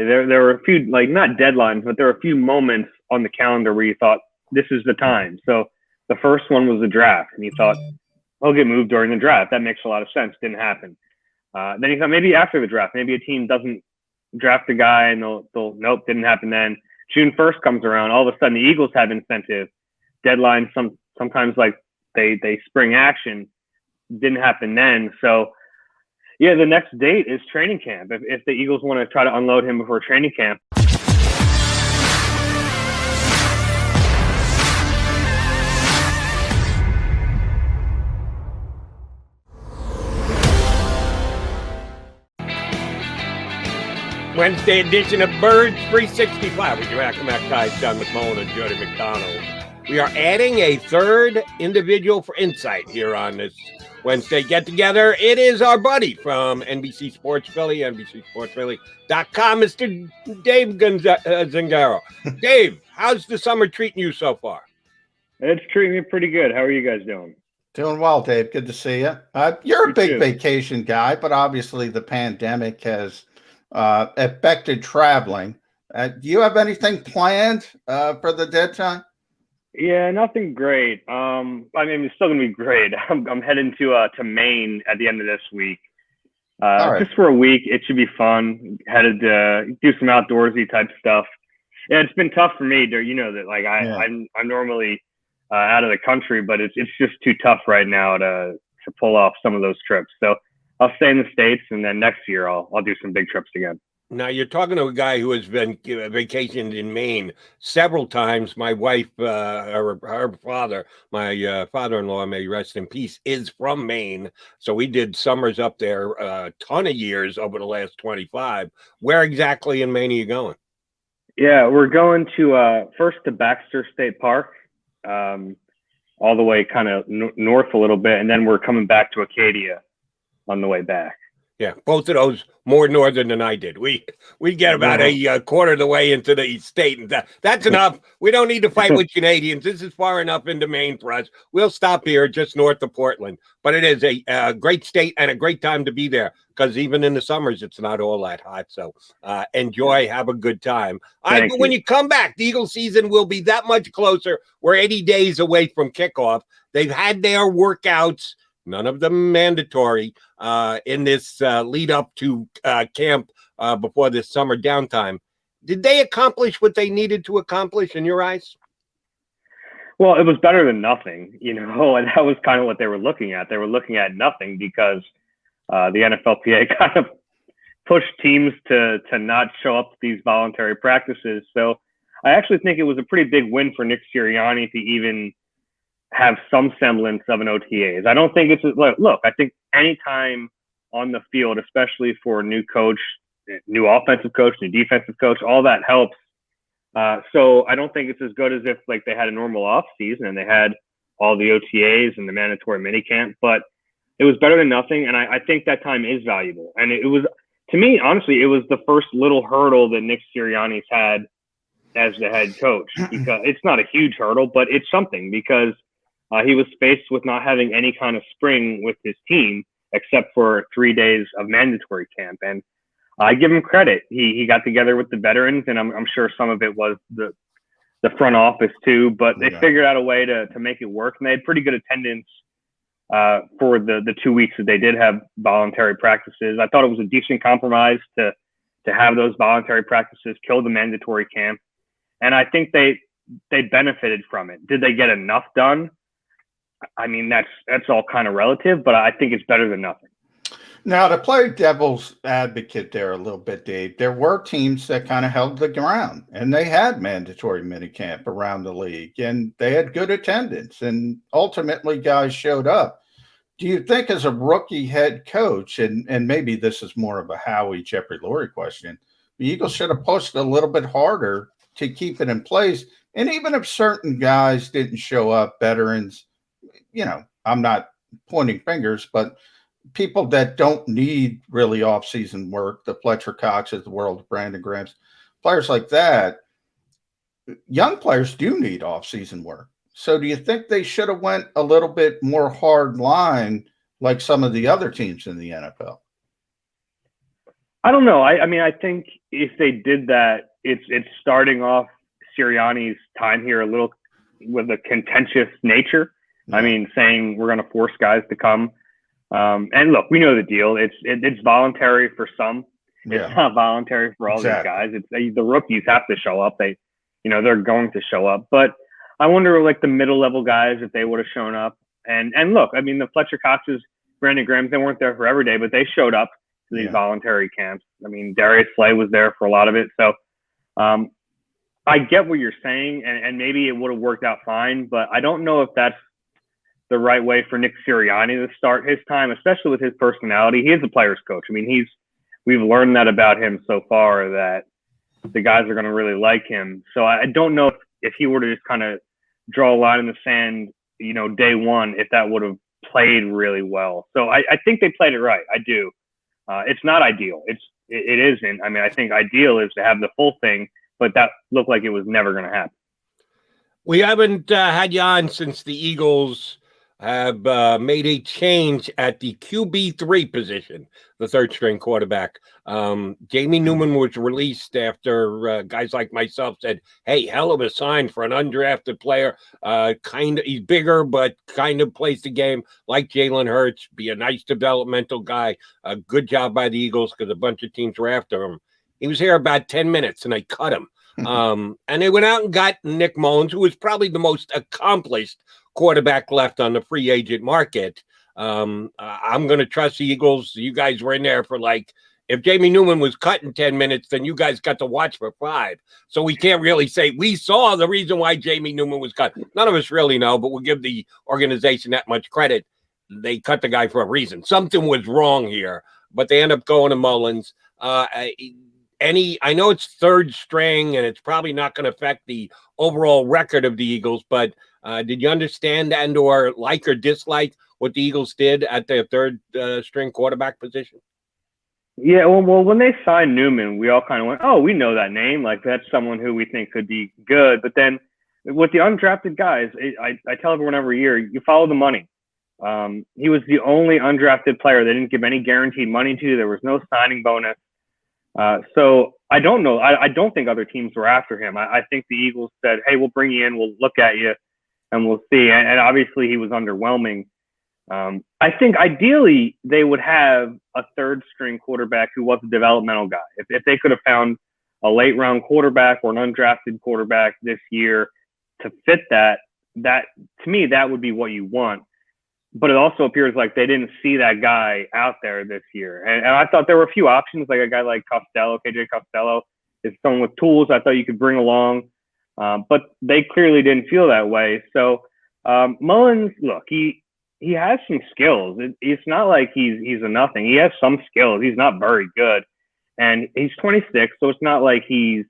There were a few, like, not deadlines, but there were a few moments on the calendar where you thought this is the time. So the first one was the draft, and you thought he'll get moved during the draft. That makes a lot of sense. Didn't happen. Then you thought maybe after the draft, maybe a team doesn't draft a guy and they'll nope, didn't happen then. June 1st comes around. All of a sudden, the Eagles have incentive deadlines. Sometimes like they spring action. Didn't happen then. So yeah, the next date is training camp. If the Eagles want to try to unload him before training camp. Wednesday edition of Birds 365 with your Accomac guys, John McMullen and Jody McDonald. We are adding a third individual for insight here on this Wednesday get-together. It is our buddy from NBC Sports Philly, NBCSportsPhilly.com, Mr. Dave Zangaro. Dave, how's the summer treating you so far? It's treating me pretty good. How are you guys doing? Doing well, Dave. Good to see you. You're a big vacation guy, but obviously the pandemic has affected traveling. Do you have anything planned for the dead time? Yeah, nothing great. I mean, it's still gonna be great. I'm heading to Maine at the end of this week. Right. Just for a week. It should be fun. Headed to do some outdoorsy type stuff. Yeah, it's been tough for me. You know that, like I'm normally out of the country, but it's just too tough right now to pull off some of those trips. So I'll stay in the States, and then next year I'll do some big trips again. Now, you're talking to a guy who has been vacationed in Maine several times. My wife, her father, my father-in-law, may rest in peace, is from Maine. So we did summers up there a ton of years over the last 25. Where exactly in Maine are you going? Yeah, we're going to first to Baxter State Park, all the way kind of north a little bit, and then we're coming back to Acadia on the way back. Yeah, both of those more northern than I did. We get about a quarter of the way into the state, and that's enough. We don't need to fight with Canadians. This is far enough into Maine for us. We'll stop here just north of Portland. But it is a great state and a great time to be there, because even in the summers, it's not all that hot. So enjoy, have a good time. When you come back, the Eagle season will be that much closer. We're 80 days away from kickoff. They've had their workouts, none of them mandatory, in this lead up to camp before this summer downtime. Did they accomplish what they needed to accomplish in your eyes? Well, it was better than nothing, you know, and that was kind of what they were looking at. They were looking at nothing because the NFLPA kind of pushed teams to not show up to these voluntary practices. So I actually think it was a pretty big win for Nick Sirianni to even have some semblance of an OTAs. I don't think it's look, I think anytime on the field, especially for a new coach, new offensive coach, new defensive coach, all that helps. So I don't think it's as good as if like they had a normal off season and they had all the OTAs and the mandatory minicamp, but it was better than nothing. And I think that time is valuable. And it was, to me, honestly, it was the first little hurdle that Nick Sirianni's had as the head coach, because it's not a huge hurdle, but it's something, because he was faced with not having any kind of spring with his team except for 3 days of mandatory camp. And I give him credit. He got together with the veterans, and I'm sure some of it was the front office too, but they figured out a way to make it work. And they had pretty good attendance for the 2 weeks that they did have voluntary practices. I thought it was a decent compromise to have those voluntary practices, kill the mandatory camp. And I think they benefited from it. Did they get enough done? I mean, that's all kind of relative, but I think it's better than nothing. Now, to play devil's advocate there a little bit, Dave, there were teams that kind of held the ground, and they had mandatory minicamp around the league, and they had good attendance, and ultimately guys showed up. Do you think, as a rookie head coach, and maybe this is more of a Howie, Jeffrey Lurie question, the Eagles should have pushed a little bit harder to keep it in place? And even if certain guys didn't show up, veterans, you know, I'm not pointing fingers, but people that don't need really off-season work, the Fletcher Coxes, the world, Brandon Grahams, players like that, young players do need off-season work. So do you think they should have went a little bit more hard line like some of the other teams in the NFL? I don't know. I mean, I think if they did that, it's starting off Sirianni's time here a little with a contentious nature. Yeah. I mean, saying we're going to force guys to come. And look, we know the deal. It's voluntary for some. It's not voluntary for all these guys. It's the rookies have to show up. They're going to show up. But I wonder, like the middle level guys, if they would have shown up. And look, I mean, the Fletcher Coxes, Brandon Grahams, they weren't there for every day, but they showed up to these voluntary camps. I mean, Darius Slay was there for a lot of it. So I get what you're saying, and maybe it would have worked out fine, but I don't know if that's the right way for Nick Sirianni to start his time, especially with his personality. He is a player's coach. I mean, we've learned that about him so far, that the guys are going to really like him. So I don't know if he were to just kind of draw a line in the sand, day one, if that would have played really well. So I think they played it right. I do. It's not ideal. It isn't. I mean, I think ideal is to have the full thing, but that looked like it was never going to happen. We haven't had you on since the Eagles have made a change at the QB3 position, the third string quarterback. Jamie Newman was released after guys like myself said, hey, hell of a sign for an undrafted player. He's bigger, but kind of plays the game like Jalen Hurts, be a nice developmental guy. A good job by the Eagles because a bunch of teams were after him. He was here about 10 minutes and I cut him. And they went out and got Nick Mullins, who was probably the most accomplished quarterback left on the free agent market. I'm going to trust the Eagles. You guys were in there for if Jamie Newman was cut in 10 minutes, then you guys got to watch for 5. So we can't really say we saw the reason why Jamie Newman was cut. None of us really know, but we'll give the organization that much credit. They cut the guy for a reason. Something was wrong here, but they end up going to Mullins. I know it's third string and it's probably not going to affect the overall record of the Eagles, but did you understand and or like or dislike what the Eagles did at their third string quarterback position? Yeah, well, when they signed Newman, we all kind of went, oh, we know that name. Like, that's someone who we think could be good. But then with the undrafted guys, I tell everyone every year, you follow the money. He was the only undrafted player they didn't give any guaranteed money to. There was no signing bonus. So I don't know. I don't think other teams were after him. I think the Eagles said, hey, we'll bring you in. We'll look at you and we'll see. And obviously he was underwhelming. I think ideally they would have a third string quarterback who was a developmental guy. If they could have found a late round quarterback or an undrafted quarterback this year to fit that to me, that would be what you want. But it also appears like they didn't see that guy out there this year. And I thought there were a few options, like a guy like KJ Costello is someone with tools I thought you could bring along. But they clearly didn't feel that way. So Mullins, look, he has some skills. It's not like he's a nothing. He has some skills. He's not very good. And he's 26, so it's not like he's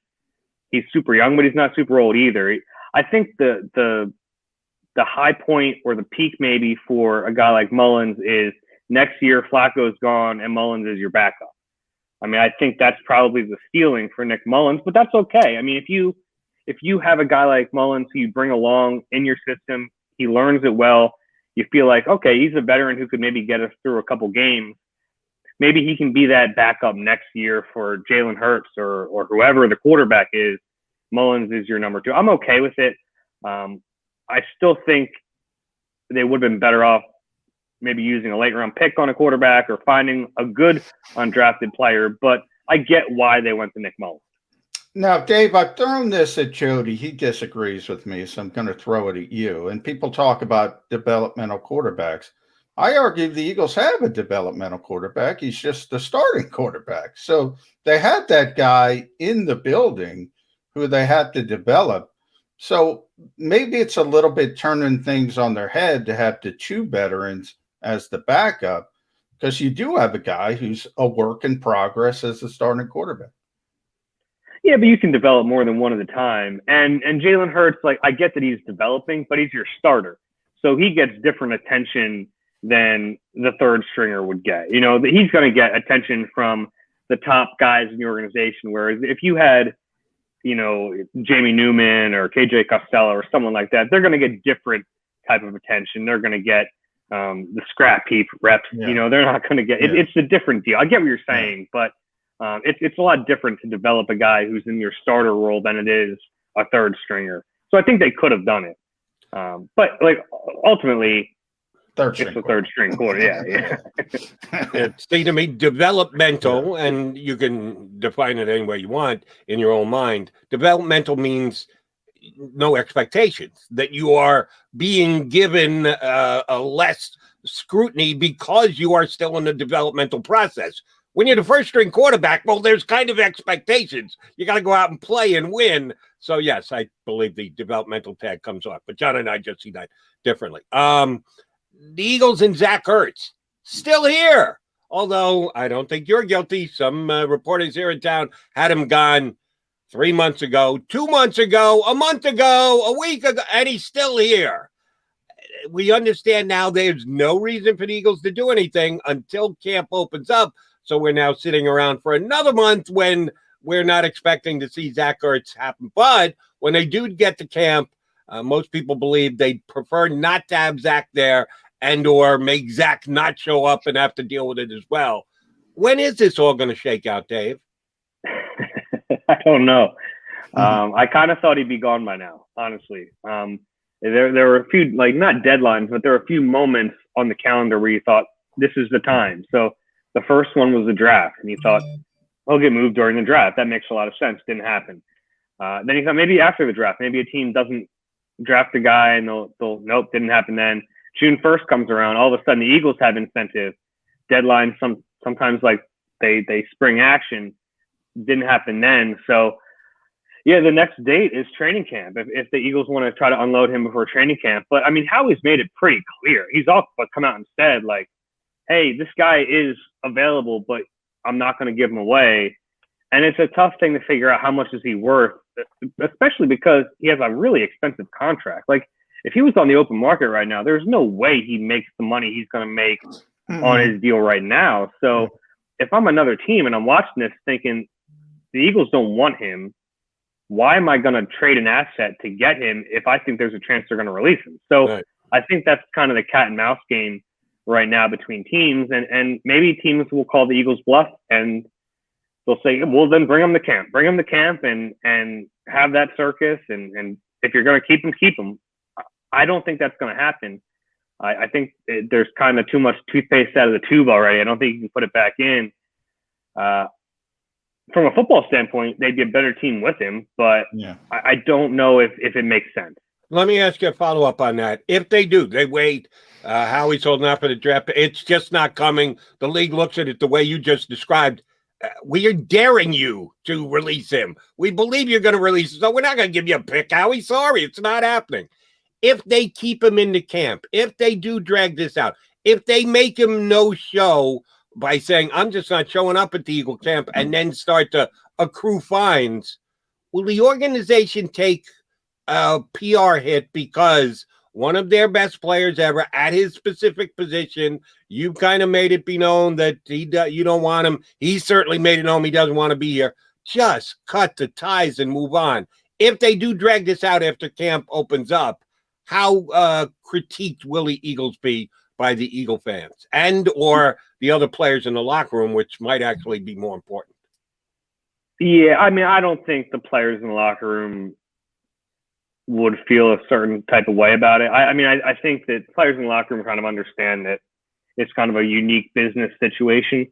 super young, but he's not super old either. I think the high point or the peak maybe for a guy like Mullins is next year Flacco's gone and Mullins is your backup. I mean, I think that's probably the ceiling for Nick Mullins, but that's okay. I mean, if you have a guy like Mullins who you bring along in your system, he learns it well, you feel like, okay, he's a veteran who could maybe get us through a couple games. Maybe he can be that backup next year for Jalen Hurts or whoever the quarterback is. Mullins is your number 2. I'm okay with it. I still think they would have been better off maybe using a late round pick on a quarterback or finding a good undrafted player, but I get why they went to Nick Mullins. Now, Dave, I've thrown this at Jody. He disagrees with me, so I'm going to throw it at you. And people talk about developmental quarterbacks. I argue the Eagles have a developmental quarterback. He's just the starting quarterback. So they had that guy in the building who they had to develop. So maybe it's a little bit turning things on their head to have the 2 veterans as the backup, because you do have a guy who's a work in progress as the starting quarterback. Yeah, but you can develop more than one at a time. And Jalen Hurts, like, I get that he's developing, but he's your starter. So he gets different attention than the third stringer would get. You know, he's going to get attention from the top guys in the organization, whereas if you had, you know, Jamie Newman or KJ Costello or someone like that, they're going to get different type of attention. They're going to get the scrap heap reps. Yeah. You know, they're not going to get it's a different deal. I get what you're saying, but It's a lot different to develop a guy who's in your starter role than it is a third stringer. So I think they could have done it. But like ultimately, it's the third string quarter. Yeah. It seems to me developmental, and you can define it any way you want in your own mind. Developmental means no expectations, that you are being given a less scrutiny because you are still in the developmental process. When you're the first string quarterback, well, there's kind of expectations. You got to go out and play and win. So yes, I believe the developmental tag comes off, but John and I just see that differently. The Eagles and Zach Ertz still here, although I don't think you're guilty. Some reporters here in town had him gone 3 months ago, 2 months ago, a month ago, a week ago, and he's still here. We understand now there's no reason for the Eagles to do anything until camp opens up. So we're now sitting around for another month when we're not expecting to see Zach Ertz happen. But when they do get to camp, most people believe they'd prefer not to have Zach there and or make Zach not show up and have to deal with it as well. When is this all going to shake out, Dave? I don't know. I kind of thought he'd be gone by now, honestly. There were a few, like, not deadlines, but there were a few moments on the calendar where you thought, this is the time. So the first one was the draft, and you thought, he'll get moved during the draft. That makes a lot of sense. Didn't happen. Then you thought maybe after the draft, maybe a team doesn't draft a guy, and they'll nope, didn't happen then. June 1st comes around. All of a sudden, the Eagles have incentive. Deadlines, sometimes like they spring action. Didn't happen then. So, yeah, the next date is training camp if the Eagles want to try to unload him before training camp. But, I mean, Howie's made it pretty clear. He's also come out and said, like, hey, this guy is available, but I'm not going to give him away. And it's a tough thing to figure out how much is he worth, especially because he has a really expensive contract. Like, if he was on the open market right now, there's no way he makes the money he's going to make on his deal right now. So if I'm another team and I'm watching this thinking the Eagles don't want him, why am I going to trade an asset to get him if I think there's a chance they're going to release him? So right. I think that's kind of the cat and mouse game right now between teams, and maybe teams will call the Eagles bluff and they'll say, well, then bring him to camp and have that circus. And if you're going to keep him. I don't think that's going to happen. I think there's kind of too much toothpaste out of the tube already. I don't think you can put it back in. From a football standpoint, they'd be a better team with him, but yeah. I don't know if it makes sense. Let me ask you a follow-up on that. If they do, they wait, Howie's holding out for the draft. It's just not coming. The league looks at it the way you just described. We are daring you to release him. We believe you're going to release him, so we're not going to give you a pick, Howie. Sorry, it's not happening. If they keep him in the camp, if they do drag this out, if they make him no show by saying, I'm just not showing up at the Eagle camp, and then start to accrue fines, will the organization take a PR hit because one of their best players ever at his specific position, you kind of made it be known that you don't want him. He certainly made it known he doesn't want to be here. Just cut the ties and move on. If they do drag this out after camp opens up, how critiqued will the Eagles be by the Eagle fans and or the other players in the locker room, which might actually be more important? Yeah, I mean, I don't think the players in the locker room would feel a certain type of way about it. I think that players in the locker room kind of understand that it's kind of a unique business situation.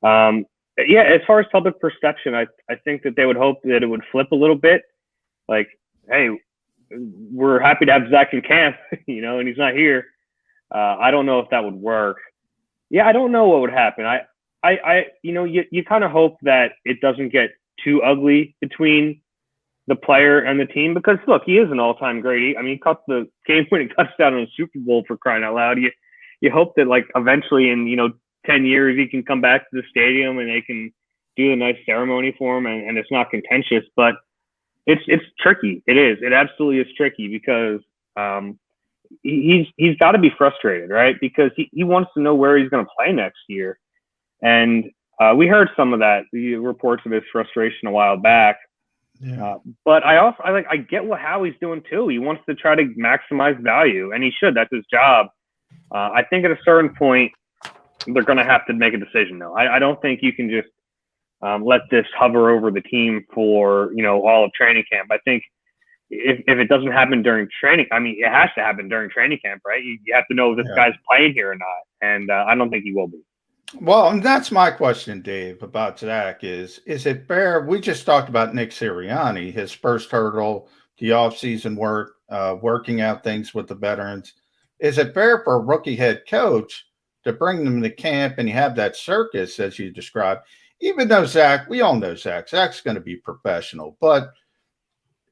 Yeah, as far as public perception, I think that they would hope that it would flip a little bit. Like, hey, we're happy to have Zach in camp, and he's not here. I don't know if that would work. Yeah, I don't know what would happen. You kind of hope that it doesn't get too ugly between the player and the team because, look, he is an all-time great. I mean, he caught the game-winning touchdown on the Super Bowl for crying out loud. You hope that, like, eventually in, 10 years he can come back to the stadium and they can do a nice ceremony for him and it's not contentious. But it's tricky. It is. It absolutely is tricky because he's got to be frustrated, right? Because he wants to know where he's going to play next year. And we heard some of that, the reports of his frustration a while back. Yeah. But I get what Howie's doing too. He wants to try to maximize value, and he should. That's his job. I think at a certain point, they're going to have to make a decision, though. I don't think you can just let this hover over the team for, all of training camp. I think if it doesn't happen during training, I mean, it has to happen during training camp, right? You have to know if this guy's playing here or not. And I don't think he will be. Well, and that's my question, Dave, about Zach is it fair? We just talked about Nick Sirianni, his first hurdle, the offseason work, working out things with the veterans. Is it fair for a rookie head coach to bring them to camp and you have that circus, as you described? Even though Zach, we all know Zach's going to be professional, but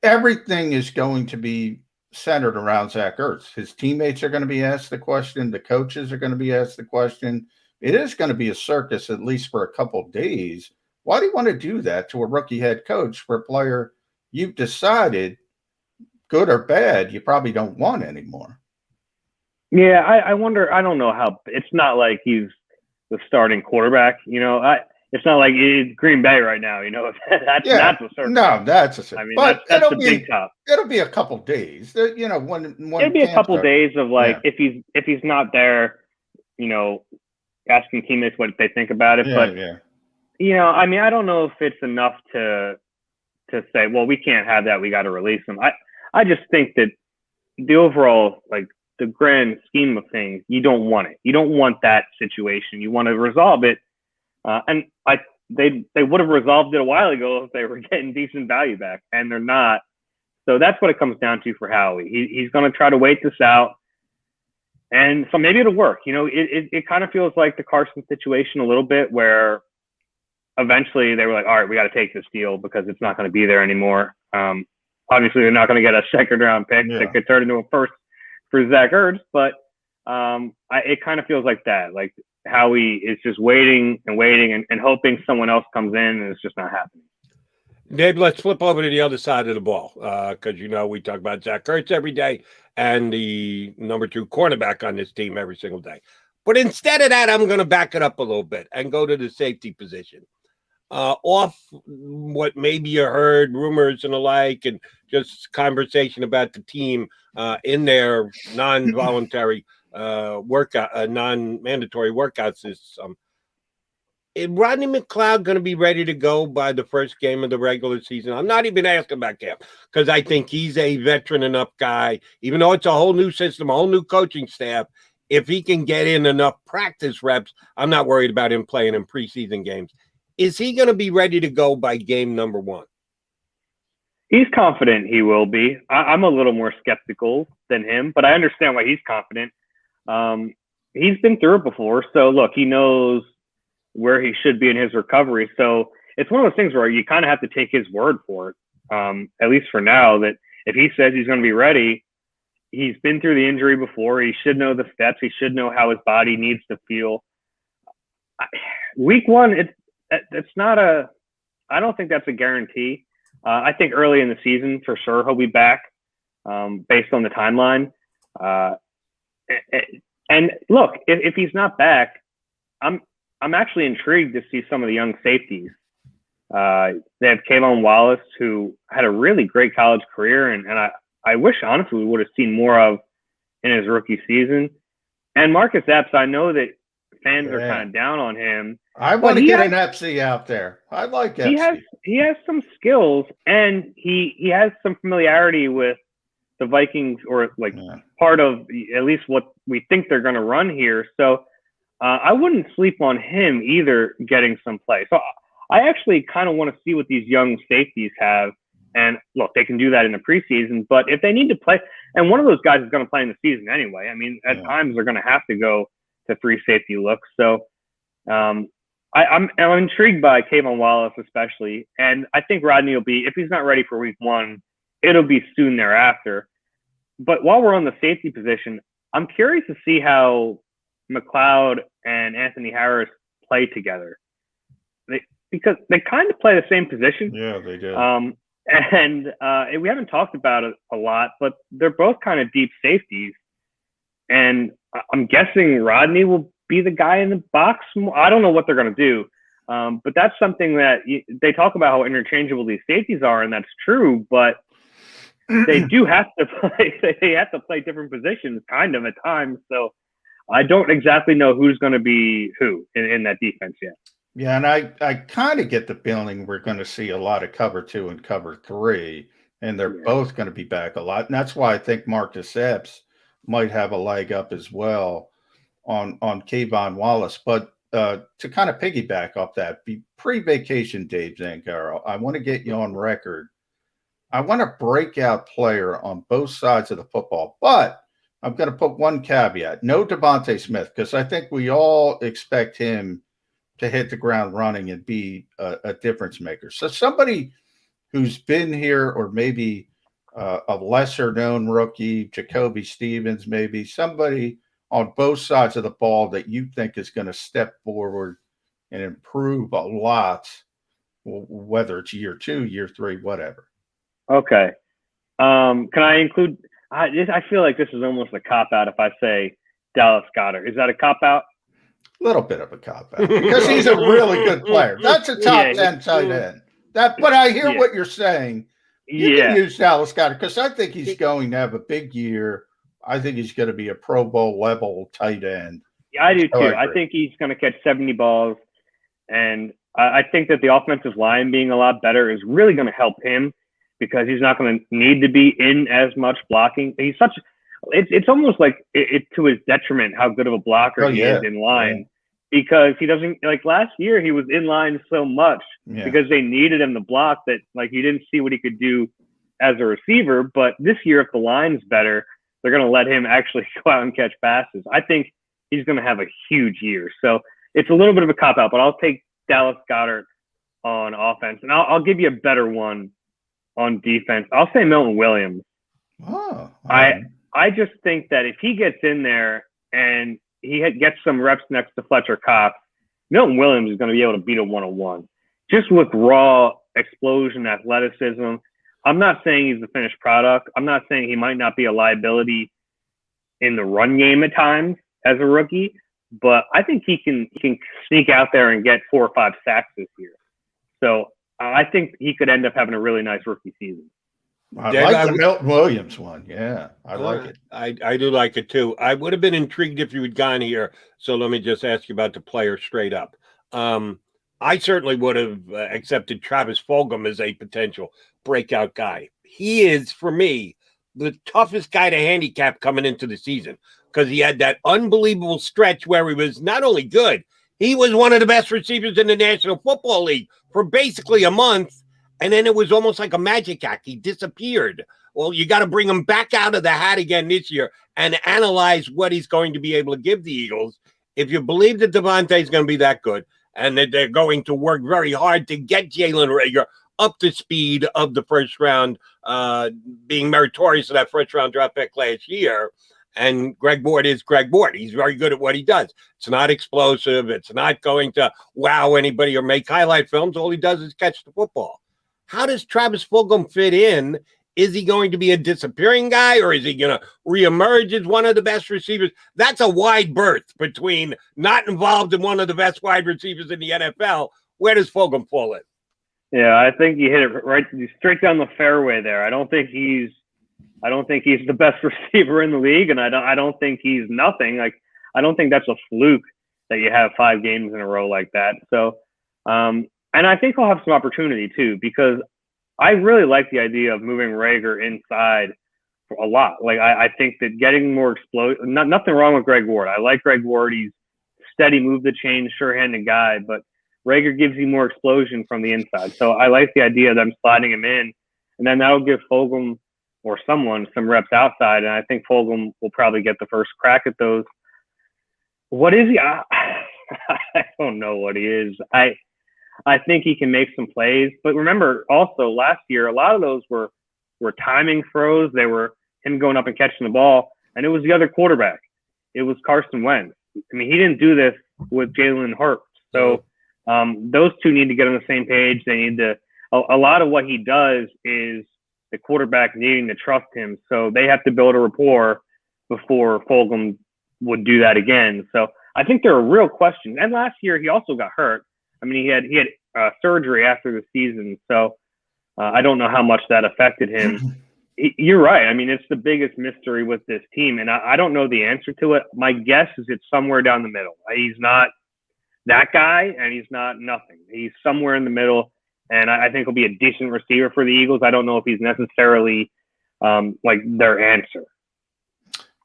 everything is going to be centered around Zach Ertz. His teammates are going to be asked the question. The coaches are going to be asked the question. It is going to be a circus, at least for a couple of days. Why do you want to do that to a rookie head coach for a player you've decided, good or bad, you probably don't want anymore? Yeah, I wonder. I don't know how. It's not like he's the starting quarterback. It's not like it's Green Bay right now. That's a circus. No, that's a circus. I mean, but that's the big top. It'll be a couple of days. When it'll be a couple of days of if he's not there, asking teammates what they think about it. I mean, I don't know if it's enough to say, well, we can't have that. We got to release him. I just think that the overall, the grand scheme of things, you don't want it. You don't want that situation. You want to resolve it. And they would have resolved it a while ago if they were getting decent value back, and they're not. So that's what it comes down to for Howie. He's going to try to wait this out. And so maybe it'll work. It kind of feels like the Carson situation a little bit, where eventually they were like, all right, we got to take this deal because it's not going to be there anymore. Obviously, they're not going to get a second-round pick that could turn into a first for Zach Ertz, but it kind of feels like that. Like Howie is just waiting and hoping someone else comes in, and it's just not happening. Dave, let's flip over to the other side of the ball because, we talk about Zach Ertz every day and the number 2 cornerback on this team every single day. But instead of that, I'm going to back it up a little bit and go to the safety position. Off what maybe you heard, rumors and the like, and just conversation about the team in their non-voluntary non-mandatory workouts is is Rodney McLeod going to be ready to go by the first game of the regular season? I'm not even asking about camp because I think he's a veteran enough guy, even though it's a whole new system, a whole new coaching staff. If he can get in enough practice reps, I'm not worried about him playing in preseason games. Is he going to be ready to go by game number 1? He's confident he will be. I'm a little more skeptical than him, but I understand why he's confident. He's been through it before. So, look, he knows where he should be in his recovery. So it's one of those things where you kind of have to take his word for it, at least for now, that if he says he's going to be ready, he's been through the injury before. He should know the steps. He should know how his body needs to feel. Week 1, it's not I don't think that's a guarantee. I think early in the season, for sure, he'll be back based on the timeline. And look, if he's not back, I'm actually intrigued to see some of the young safeties. They have Kayvon Wallace, who had a really great college career, and I wish, honestly, we would have seen more of in his rookie season. And Marcus Epps, I know that fans are kind of down on him. I want to get an Epsy out there. I like Epsy. He has some skills, and he has some familiarity with the Vikings, or part of at least what we think they're going to run here. So I wouldn't sleep on him either getting some play. So I actually kind of want to see what these young safeties have. And look, they can do that in the preseason, but if they need to play, and one of those guys is going to play in the season anyway. I mean, at times they're going to have to go to 3 safety looks. So I'm intrigued by Kayvon Wallace especially, and I think Rodney will be, if he's not ready for week 1, it'll be soon thereafter. But while we're on the safety position, I'm curious to see how McLeod and Anthony Harris play together, because they kind of play the same position. Yeah, they do. And we haven't talked about it a lot, but they're both kind of deep safeties. And I'm guessing Rodney will be the guy in the box. I don't know what they're going to do. But that's something that they talk about, how interchangeable these safeties are, and that's true. But they do have to play. They have to play different positions kind of at times. So I don't exactly know who's going to be who in that defense yet. Yeah, and I kind of get the feeling we're going to see a lot of cover 2 and cover 3, and they're Yeah. both going to be back a lot. And that's why I think Marcus Epps might have a leg up as well on Kayvon Wallace. But to kind of piggyback off that, pre-vacation, Dave Zangaro, I want to get you on record. I want a breakout player on both sides of the football, but I'm going to put one caveat: no Devontae Smith, because I think we all expect him to hit the ground running and be a difference maker. So somebody who's been here, or maybe a lesser known rookie, Jacoby Stevens, maybe somebody on both sides of the ball that you think is going to step forward and improve a lot, whether it's year 2, year 3, whatever. Okay. Can I include? I feel like this is almost a cop out if I say Dallas Goedert. Is that a cop out? Little bit of a cop out because he's a really good player. That's a top 10 tight end. But I hear what you're saying. You can use Dallas Goedert because I think he's going to have a big year. I think he's going to be a Pro Bowl level tight end. Yeah, I do too. I think he's going to catch 70 balls, and I think that the offensive line being a lot better is really going to help him because he's not going to need to be in as much blocking. He's such. It's almost like it to his detriment how good of a blocker he is in line. Because he doesn't, like last year, he was in line so much because they needed him to block that, like, you didn't see what he could do as a receiver. But this year, if the line's better, they're going to let him actually go out and catch passes. I think he's going to have a huge year. So it's a little bit of a cop out, but I'll take Dallas Goedert on offense. And I'll give you a better one on defense. I'll say Milton Williams. Oh, I just think that if he gets in there and he gets some reps next to Fletcher Cox, Milton Williams is going to be able to beat a 101. Just with raw explosion, athleticism. I'm not saying he's the finished product. I'm not saying he might not be a liability in the run game at times as a rookie, but I think he can sneak out there and get 4 or 5 sacks this year. So I think he could end up having a really nice rookie season. I like the Milton Williams one. Yeah, I like it. I do like it too. I would have been intrigued if you had gone here. So let me just ask you about the player straight up. I certainly would have accepted Travis Fulgham as a potential breakout guy. He is, for me, the toughest guy to handicap coming into the season because he had that unbelievable stretch where he was not only good, he was one of the best receivers in the National Football League for basically a month. And then it was almost like a magic act. He disappeared. Well, you got to bring him back out of the hat again this year and analyze what he's going to be able to give the Eagles. If you believe that Devontae is going to be that good and that they're going to work very hard to get Jalen Reagor up to speed of the first round, being meritorious of that first round draft pick last year, and Greg Ward is Greg Ward. He's very good at what he does. It's not explosive. It's not going to wow anybody or make highlight films. All he does is catch the football. How does Travis Fulgham fit in? Is he going to be a disappearing guy, or is he going to reemerge as one of the best receivers? That's a wide berth between not involved in one of the best wide receivers in the NFL. Where does Fulgham fall in? Yeah, I think you hit it right straight down the fairway there. I don't think he's the best receiver in the league, and I don't think he's nothing. Like, I don't think that's a fluke that you have 5 games in a row like that. So, and I think he'll have some opportunity too, because I really like the idea of moving Reagor inside a lot. Like, I think that getting more nothing wrong with Greg Ward. I like Greg Ward. He's steady, move the chain, sure-handed guy, but Reagor gives you more explosion from the inside. So I like the idea of them sliding him in, and then that'll give Fulgham or someone some reps outside, and I think Fulgham will probably get the first crack at those. What is he? I don't know what he is. I think he can make some plays. But remember, also, last year, a lot of those were timing throws. They were him going up and catching the ball, and it was the other quarterback. It was Carson Wentz. I mean, he didn't do this with Jalen Hurts. So those two need to get on the same page. They need to – a lot of what he does is the quarterback needing to trust him. So they have to build a rapport before Fulgham would do that again. So I think there are real questions. And last year, he also got hurt. I mean, he had surgery after the season, so I don't know how much that affected him. You're right. I mean, it's the biggest mystery with this team, and I don't know the answer to it. My guess is it's somewhere down the middle. He's not that guy and he's not nothing. He's somewhere in the middle, and I think he'll be a decent receiver for the Eagles. I don't know if he's necessarily like their answer.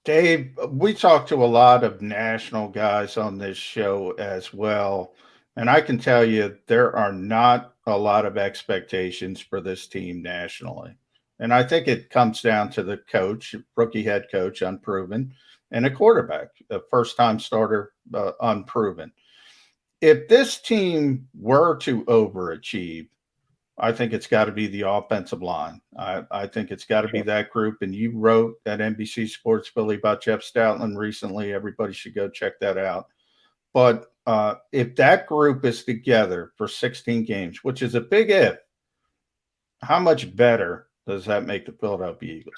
Dave, we talked to a lot of national guys on this show as well, and I can tell you there are not a lot of expectations for this team nationally. And I think it comes down to the coach, rookie head coach, unproven, and a quarterback, a first-time starter, unproven. If this team were to overachieve, I think it's got to be the offensive line. I think it's got to be that group. And you wrote at NBC Sports Philly about Jeff Stoutland recently. Everybody should go check that out. But if that group is together for 16 games, which is a big if, how much better does that make the Philadelphia Eagles?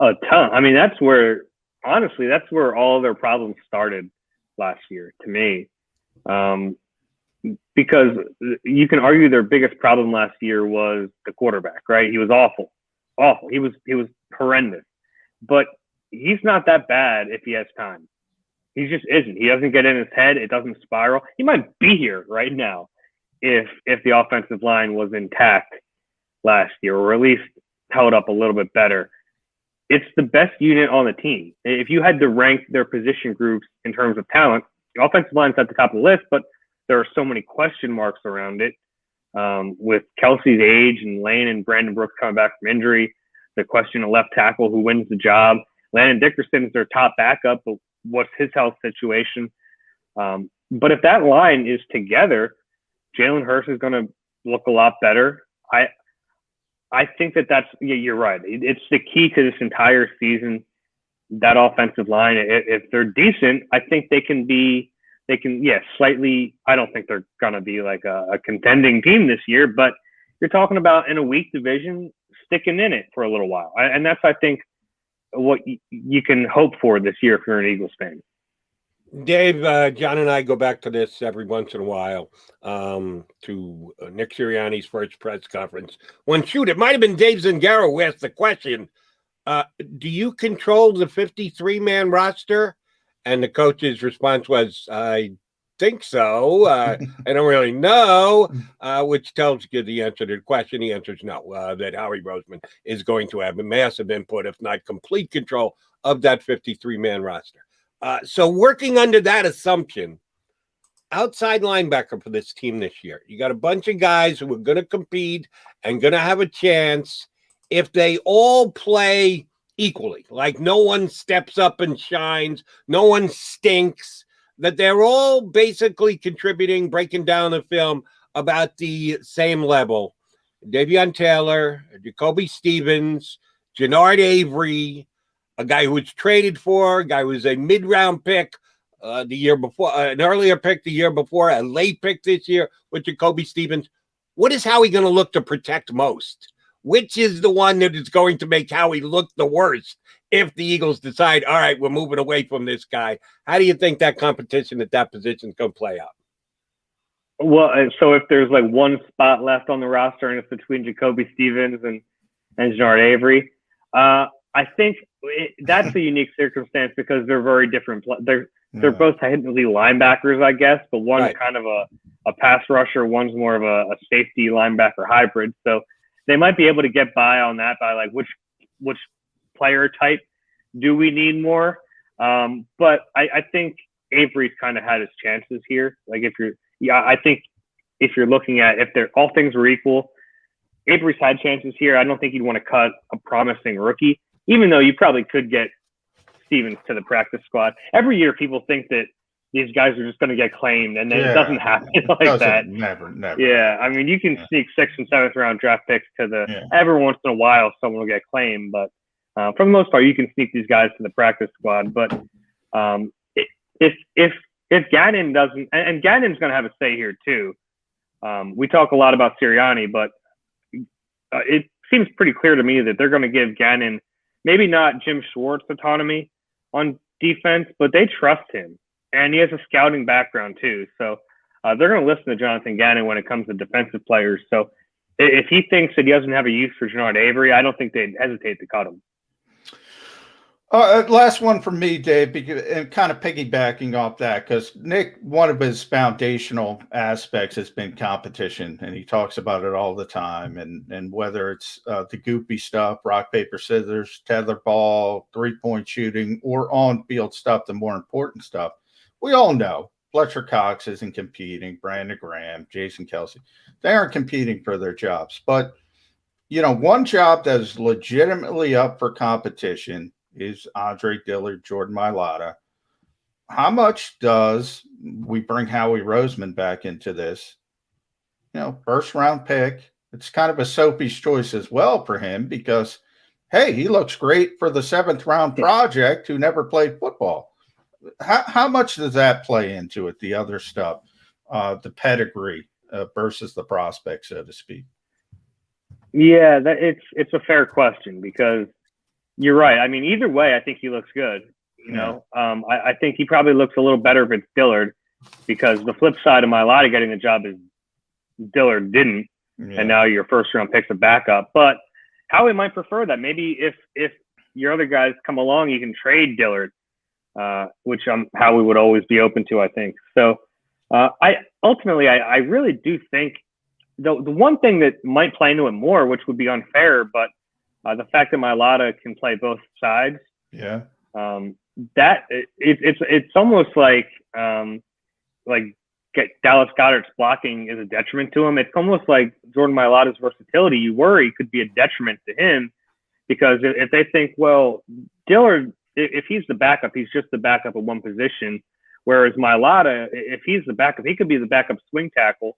A ton. I mean, that's where all their problems started last year to me. Because you can argue their biggest problem last year was the quarterback, right? He was awful. He was horrendous. But he's not that bad if he has time. He just isn't. He doesn't get in his head. It doesn't spiral. He might be here right now if the offensive line was intact last year, or at least held up a little bit better. It's the best unit on the team. If you had to rank their position groups in terms of talent, the offensive line's at the top of the list, but there are so many question marks around it. With Kelsey's age and Lane and Brandon Brooks coming back from injury, the question of left tackle, who wins the job. Landon Dickerson's their top backup, but what's his health situation? But if that line is together, Jalen Hurts is going to look a lot better. I think that's you're right. It's the key to this entire season, that offensive line. If they're decent, I think they can slightly. I don't think they're going to be like a contending team this year, but you're talking about in a weak division, sticking in it for a little while. And that's, I think, what you can hope for this year if you're an Eagles fan. Dave, John and I go back to this every once in a while, to Nick Sirianni's first press conference. It might have been Dave Zangaro who asked the question, do you control the 53-man roster? And the coach's response was, I think so. I don't really know, which tells you the answer to the question. The answer is no, that Howie Roseman is going to have a massive input, if not complete control, of that 53-man roster. So working under that assumption, outside linebacker for this team this year, you got a bunch of guys who are going to compete and going to have a chance if they all play equally, like no one steps up and shines, no one stinks, that they're all basically contributing, breaking down the film about the same level. Davion Taylor, Jacoby Stevens, Jannard Avery, a guy who was traded for, a guy who was a mid-round pick the year before, an earlier pick the year before, a late pick this year with Jacoby Stevens. What is Howie going to look to protect most? Which is the one that is going to make Howie look the worst if the Eagles decide, all right, we're moving away from this guy? How do you think that competition at that position is going to play out? Well, so if there's like one spot left on the roster and it's between Jacoby Stevens and Jannard Avery, I think that's a unique circumstance because they're very different. They're both technically linebackers, I guess, but one's kind of a pass rusher, one's more of a safety linebacker hybrid. So they might be able to get by on that by like which player type do we need more? But I think Avery's kind of had his chances here. Like I think if you're looking at if all things were equal, Avery's had chances here. I don't think you'd want to cut a promising rookie, even though you probably could get Stevens to the practice squad. Every year people think that these guys are just going to get claimed, and then it doesn't happen like that. Never. Yeah, I mean, you can sneak 6th and 7th round draft picks to every once in a while someone will get claimed, but for the most part, you can sneak these guys to the practice squad. But if Gannon doesn't, and Gannon's going to have a say here too. We talk a lot about Sirianni, but it seems pretty clear to me that they're going to give Gannon maybe not Jim Schwartz autonomy on defense, but they trust him. And he has a scouting background too. So they're going to listen to Jonathan Gannon when it comes to defensive players. So if he thinks that he doesn't have a use for Jannard Avery, I don't think they'd hesitate to cut him. Last one from me, Dave, and kind of piggybacking off that, because Nick, one of his foundational aspects has been competition, and he talks about it all the time. And whether it's the goopy stuff, rock, paper, scissors, tetherball, 3-point shooting, or on-field stuff, the more important stuff, we all know Fletcher Cox isn't competing, Brandon Graham, Jason Kelsey, they aren't competing for their jobs. But, one job that is legitimately up for competition is Andre Dillard, Jordan Mailata. How much does we bring Howie Roseman back into this? First round pick. It's kind of a Sophie's choice as well for him because, hey, he looks great for the 7th round project who never played football. How much does that play into it? The other stuff, the pedigree versus the prospect, so to speak. Yeah, it's a fair question because you're right. I mean, either way, I think he looks good. I think he probably looks a little better if it's Dillard because the flip side of Mailata getting the job is Dillard didn't, and now your first round pick's a backup. But Howie might prefer that. Maybe if your other guys come along, you can trade Dillard, which Howie would always be open to, I think. So I really do think the one thing that might play into it more, which would be unfair, but the fact that Mailata can play both sides, that it's almost like Dallas Goedert's blocking is a detriment to him. It's almost like Jordan Mailata's versatility. You worry could be a detriment to him because if they think, well, Dillard, if he's the backup, he's just the backup at one position, whereas Mailata, if he's the backup, he could be the backup swing tackle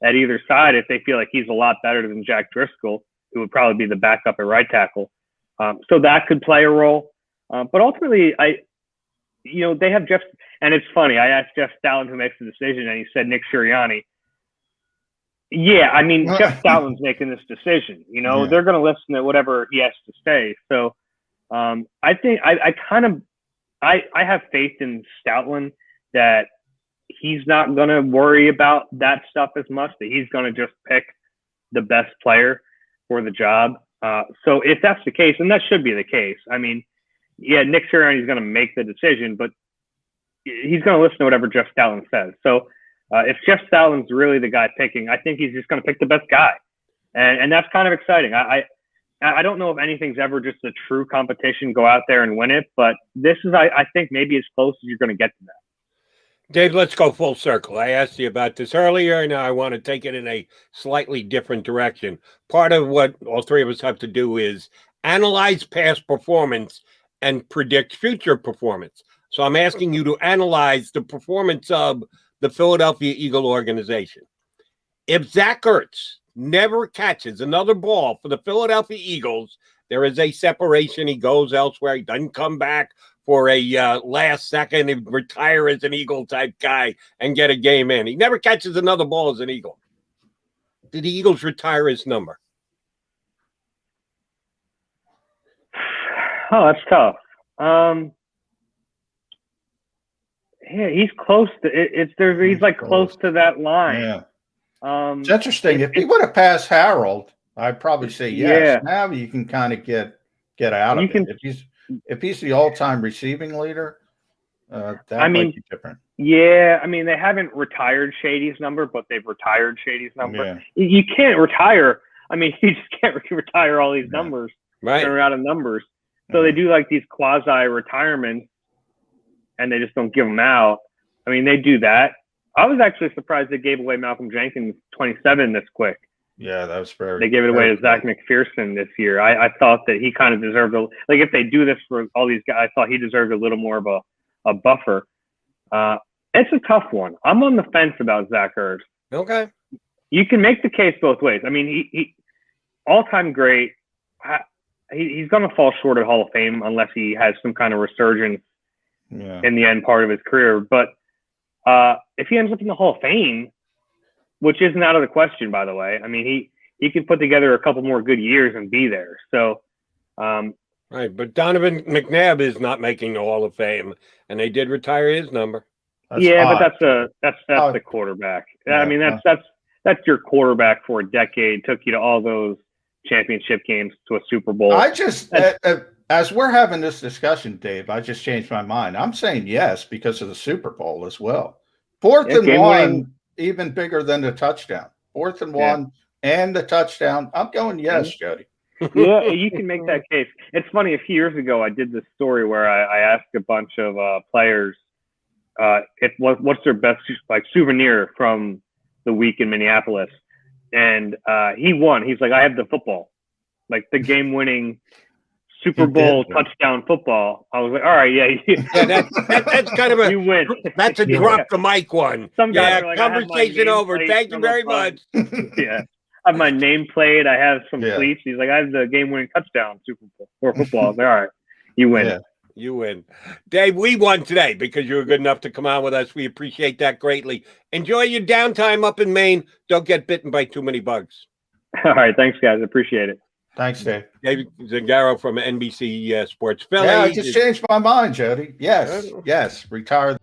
at either side if they feel like he's a lot better than Jack Driscoll, who would probably be the backup at right tackle. So that could play a role. But ultimately, they have Jeff, and it's funny, I asked Jeff Stoutland who makes the decision, and he said Nick Sirianni. Yeah, I mean, Jeff Stoutland's making this decision. They're going to listen to whatever he has to say. So I think I have faith in Stoutland that he's not going to worry about that stuff as much, that he's going to just pick the best player for the job. So if that's the case, and that should be the case, I mean, yeah, Nick Sirianni is going to make the decision, but he's going to listen to whatever Jeff Stoutland says. So if Jeff Stoutland's really the guy picking, I think he's just going to pick the best guy. And that's kind of exciting. I don't know if anything's ever just a true competition, go out there and win it, but this is, I think, maybe as close as you're going to get to that. Dave, let's go full circle. I asked you about this earlier, and now I want to take it in a slightly different direction. Part of what all three of us have to do is analyze past performance and predict future performance. So I'm asking you to analyze the performance of the Philadelphia Eagle organization. If Zach Ertz never catches another ball for the Philadelphia Eagles, there is a separation. He goes elsewhere. He doesn't come back for a last second and retire as an Eagle type guy and get a game in. He never catches another ball as an Eagle. Did the Eagles retire his number? Oh, that's tough. Yeah, he's close to it. He's like close to that line. Yeah. It's interesting. If he would have passed Harold, I'd probably say yes. Yeah. Now you can kind of get out of it. If he's the all-time receiving leader, that might be different. Yeah, I mean, they haven't retired Shady's number, but they've retired Shady's number. Yeah. You can't retire. I mean, you just can't retire all these numbers. Right. Turn out of numbers. So they do like these quasi-retirements, and they just don't give them out. I mean, they do that. I was actually surprised they gave away Malcolm Jenkins 27 this quick. Yeah, that was very. They gave it away to Zach McPherson this year. I thought that he kind of deserved if they do this for all these guys, I thought he deserved a little more of a buffer. It's a tough one. I'm on the fence about Zach Ertz. Okay. You can make the case both ways. I mean, he all-time great. He's going to fall short of Hall of Fame unless he has some kind of resurgence in the end part of his career. But if he ends up in the Hall of Fame, which isn't out of the question, by the way. I mean, he could put together a couple more good years and be there. So, right. But Donovan McNabb is not making the Hall of Fame, and they did retire his number. But that's the quarterback. Yeah, I mean, that's your quarterback for a decade. Took you to all those championship games, to a Super Bowl. I just as we're having this discussion, Dave, I just changed my mind. I'm saying yes because of the Super Bowl as well. 4th and 1, even bigger than the touchdown. 4th and 1 and the touchdown. I'm going yes, Jody. Yeah, you can make that case. It's funny. A few years ago, I did this story where I asked a bunch of players what's their best souvenir from the week in Minneapolis, and he won. He's like, I have the football, like the game-winning Super Bowl touchdown football. I was like, all right, that's kind of a you win. That's a drop the mic one. Some guys are like, conversation over. Thank you very much. Yeah. I have my nameplate. I have some cleats. He's like, I have the game-winning touchdown Super Bowl or football. I was like, all right, you win. Yeah. You win. Dave, we won today because you were good enough to come on with us. We appreciate that greatly. Enjoy your downtime up in Maine. Don't get bitten by too many bugs. All right. Thanks, guys. Appreciate it. Thanks, Dave. David Zangaro from NBC Sports Philly. Yeah, I just changed my mind, Jody. Yes. Retire.